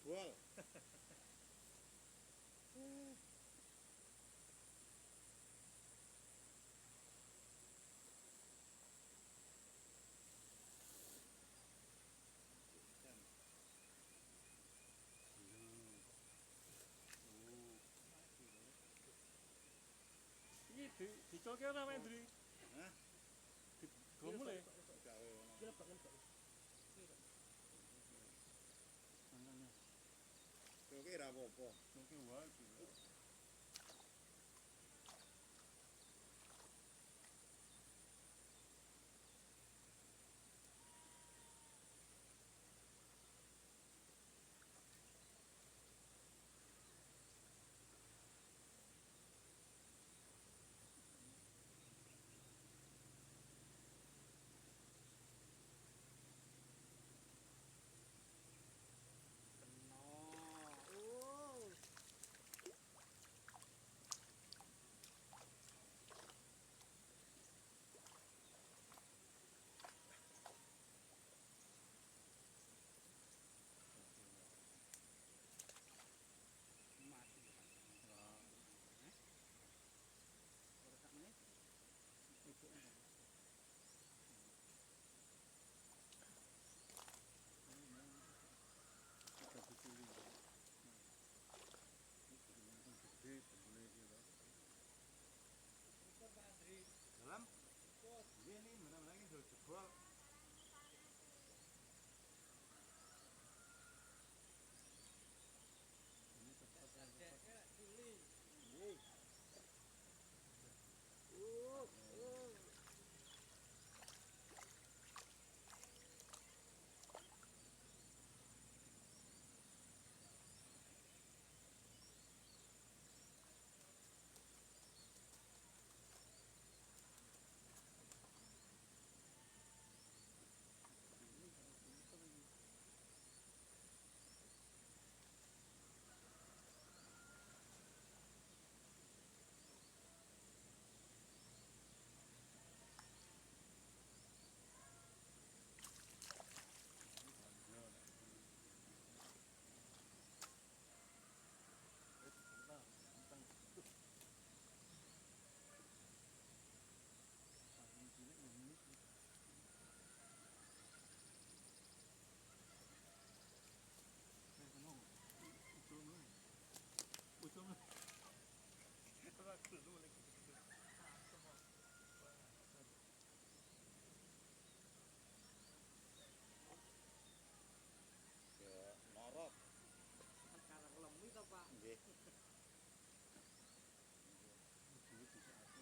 jebol. Iki dicolke ora men, Dri? Hah? Digomul e. Gawe. Manane. Oke ra apa-apa. Oke wae. Mati. Nah, Ora sak menit. Iku kita dipilih. Ini gede boleh iki lho. Dalam? Ini mana-mana ini sudah jebol. Ini cepat Nggih. Ya, norot. Perkara lemi to, Pak. Nggih.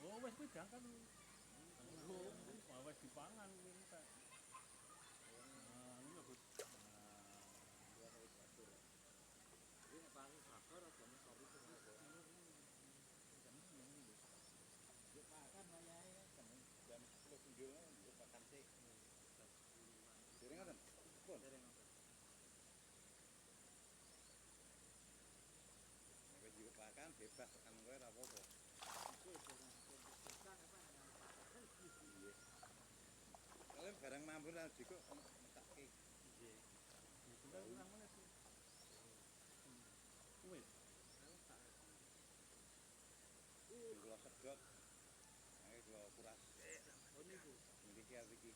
Oh, wis kuwi diangkat lho. Oh, wis dipangan kuwi entek. Nah, ini lho, Gus. Ini nek paling bakar apa nek sori terus. Yo makan wayahe kan jam 10 kunjul yo makan sik. Dereng ngoten? Pun. Dereng apa? Nek juga makan bebas tekan kowe ora apa-apa. Iku dereng bukan apa yang bakar. Nggih. Kalau barang mampu lah juga metakke. Nggih. Bentar kurang menit sih. Wis. Kalau tak Kula sedot. Ayo kula kuras. oh niku. Niki iki.